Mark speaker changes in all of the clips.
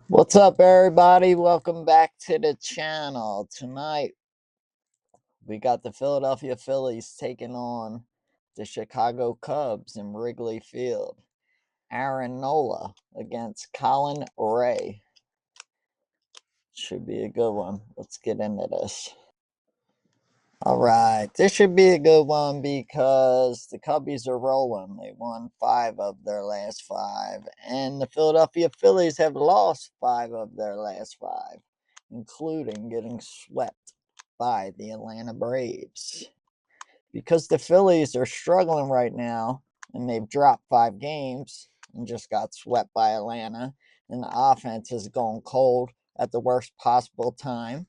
Speaker 1: What's up, everybody? Welcome back to the channel. Tonight, we got the Philadelphia Phillies taking on the Chicago Cubs in Wrigley Field. Aaron Nola against Colin Ray. Should be a good one. Let's get into this. All right, this should be a good one because the Cubbies are rolling. They won 5 of their last 5, and the Philadelphia Phillies have lost 5 of their last 5, including getting swept by the Atlanta Braves. Because the Phillies are struggling right now, and they've dropped 5 games and just got swept by Atlanta, and the offense is going cold at the worst possible time.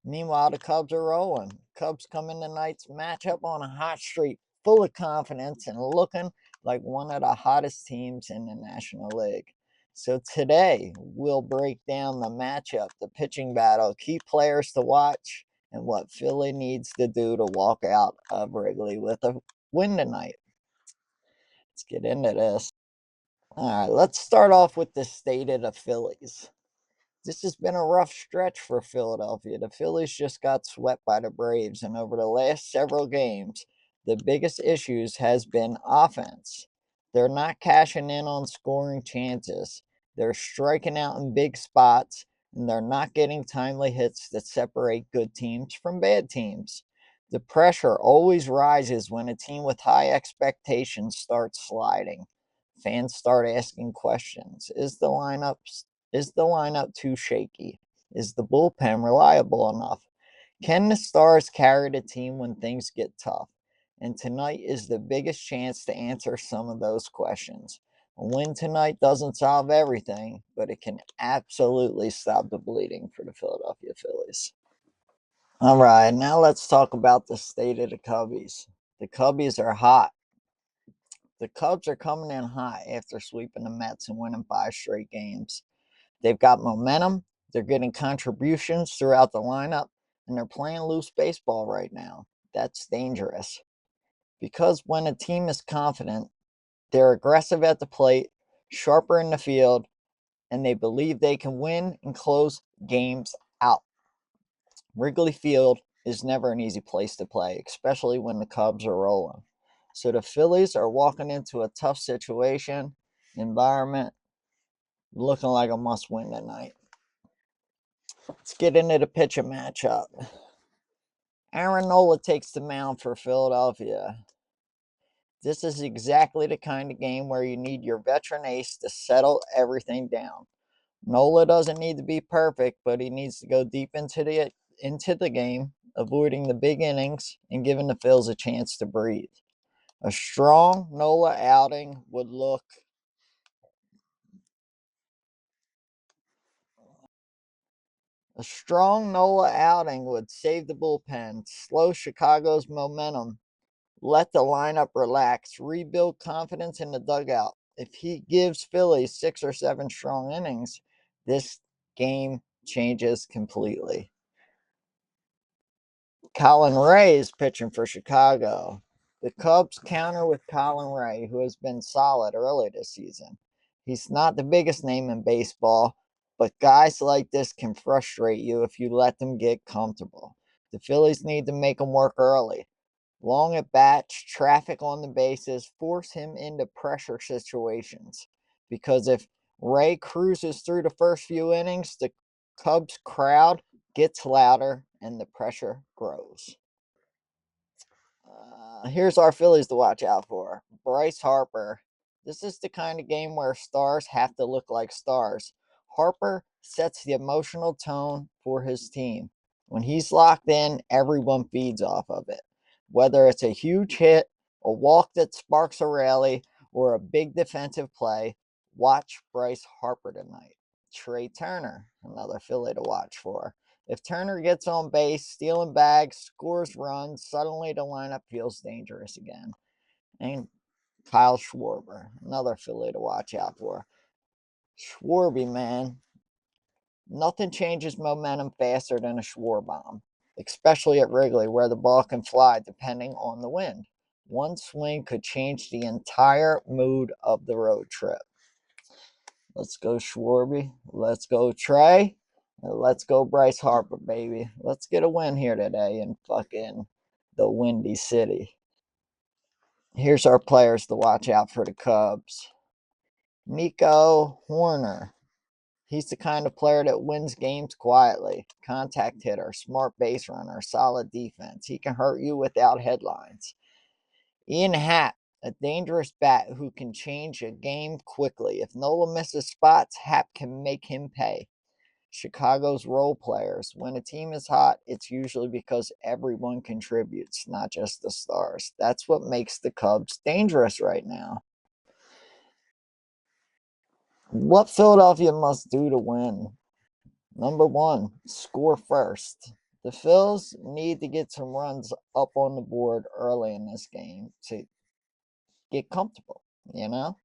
Speaker 1: Meanwhile, the Cubs are rolling. Cubs come in tonight's matchup on a hot streak, full of confidence and looking like one of the hottest teams in the National League. So today, we'll break down the matchup, the pitching battle, key players to watch, and what Philly needs to do to walk out of Wrigley with a win tonight. Let's get into this. All right, let's start off with the state of the Phillies. This has been a rough stretch for Philadelphia. The Phillies just got swept by the Braves, and over the last several games, the biggest issues has been offense. They're not cashing in on scoring chances. They're striking out in big spots, and they're not getting timely hits that separate good teams from bad teams. The pressure always rises when a team with high expectations starts sliding. Fans start asking questions. Is the lineup too shaky? Is the bullpen reliable enough? Can the Stars carry the team when things get tough? And tonight is the biggest chance to answer some of those questions. A win tonight doesn't solve everything, but it can absolutely stop the bleeding for the Philadelphia Phillies. All right, now let's talk about the state of the Cubbies. The Cubbies are hot. The Cubs are coming in hot after sweeping the Mets and winning 5 straight games. They've got momentum, they're getting contributions throughout the lineup, and they're playing loose baseball right now. That's dangerous. Because when a team is confident, they're aggressive at the plate, sharper in the field, and they believe they can win and close games out. Wrigley Field is never an easy place to play, especially when the Cubs are rolling. So the Phillies are walking into a tough situation, environment, looking like a must win tonight. Let's get into the pitcher matchup. Aaron Nola takes the mound for Philadelphia. This is exactly the kind of game where you need your veteran ace to settle everything down. Nola doesn't need to be perfect, but he needs to go deep into the game, avoiding the big innings and giving the Phils a chance to breathe. A strong Nola outing would look A strong Nola outing would save the bullpen, slow Chicago's momentum, let the lineup relax, rebuild confidence in the dugout. If he gives Philly 6 or 7 strong innings, this game changes completely. Colin Ray is pitching for Chicago. The Cubs counter with Colin Ray, who has been solid early this season. He's not the biggest name in baseball, but guys like this can frustrate you if you let them get comfortable. The Phillies need to make him work early. Long at bats, traffic on the bases, force him into pressure situations. Because if Ray cruises through the first few innings, the Cubs crowd gets louder and the pressure grows. Here's our Phillies to watch out for. Bryce Harper. This is the kind of game where stars have to look like stars. Harper sets the emotional tone for his team. When he's locked in, everyone feeds off of it. Whether it's a huge hit, a walk that sparks a rally, or a big defensive play, watch Bryce Harper tonight. Trey Turner, another Philly to watch for. If Turner gets on base, stealing bags, scores runs, suddenly the lineup feels dangerous again. And Kyle Schwarber, another Philly to watch out for. Schwarby, man, nothing changes momentum faster than a Schwar bomb, especially at Wrigley where the ball can fly depending on the wind. One swing could change the entire mood of the road trip. Let's go Schwarby. Let's go Trey. And let's go Bryce Harper, baby. Let's get a win here today in fucking the Windy City. Here's our players to watch out for the Cubs. Nico Hoerner. He's the kind of player that wins games quietly. Contact hitter, smart base runner, solid defense. He can hurt you without headlines. Ian Happ, a dangerous bat who can change a game quickly. If Nola misses spots, Happ can make him pay. Chicago's role players. When a team is hot, it's usually because everyone contributes, not just the stars. That's what makes the Cubs dangerous right now. What Philadelphia must do to win? Number one, score first. The Phils need to get some runs up on the board early in this game to get comfortable, you know?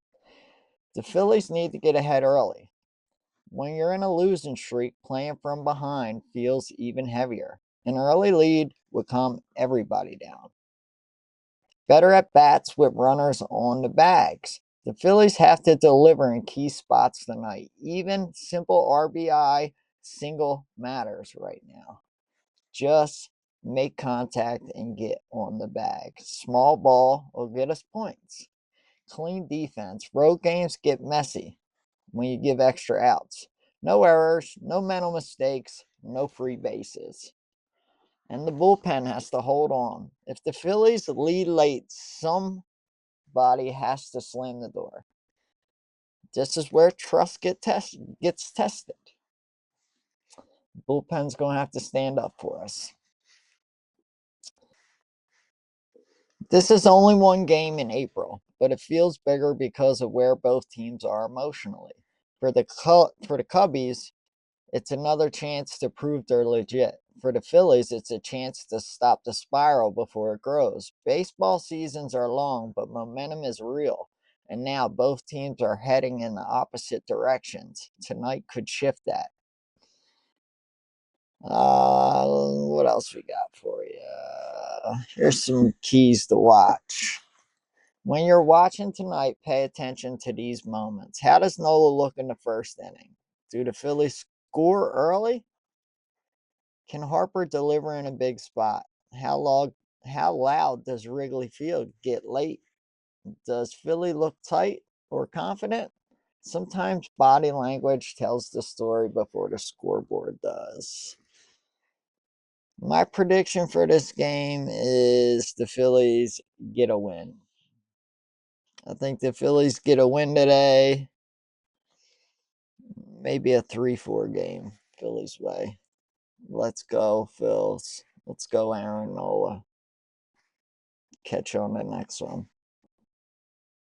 Speaker 1: The Phillies need to get ahead early. When you're in a losing streak, playing from behind feels even heavier. An early lead would calm everybody down. Better at bats with runners on the bags. The Phillies have to deliver in key spots tonight. Even simple RBI single matters right now. Just make contact and get on the bag. Small ball will get us points. Clean defense. Road games get messy when you give extra outs. No errors, no mental mistakes, no free bases. And the bullpen has to hold on. If the Phillies lead late, somebody has to slam the door. This is where trust gets tested. Bullpen's going to have to stand up for us. This is only one game in April, but it feels bigger because of where both teams are emotionally. For the Cubbies, it's another chance to prove they're legit. For the Phillies, it's a chance to stop the spiral before it grows. Baseball seasons are long, but momentum is real. And now both teams are heading in the opposite directions. Tonight could shift that. What else we got for you? Here's some keys to watch. When you're watching tonight, pay attention to these moments. How does Nola look in the first inning? Do the Phillies score early? Can Harper deliver in a big spot? How loud does Wrigley Field get late? Does Philly look tight or confident? Sometimes body language tells the story before the scoreboard does. My prediction for this game is the Phillies get a win. I think the Phillies get a win today. Maybe a 3-4 game, Phillies way. Let's go, Phils. Let's go, Aaron Nola. Catch you on the next one.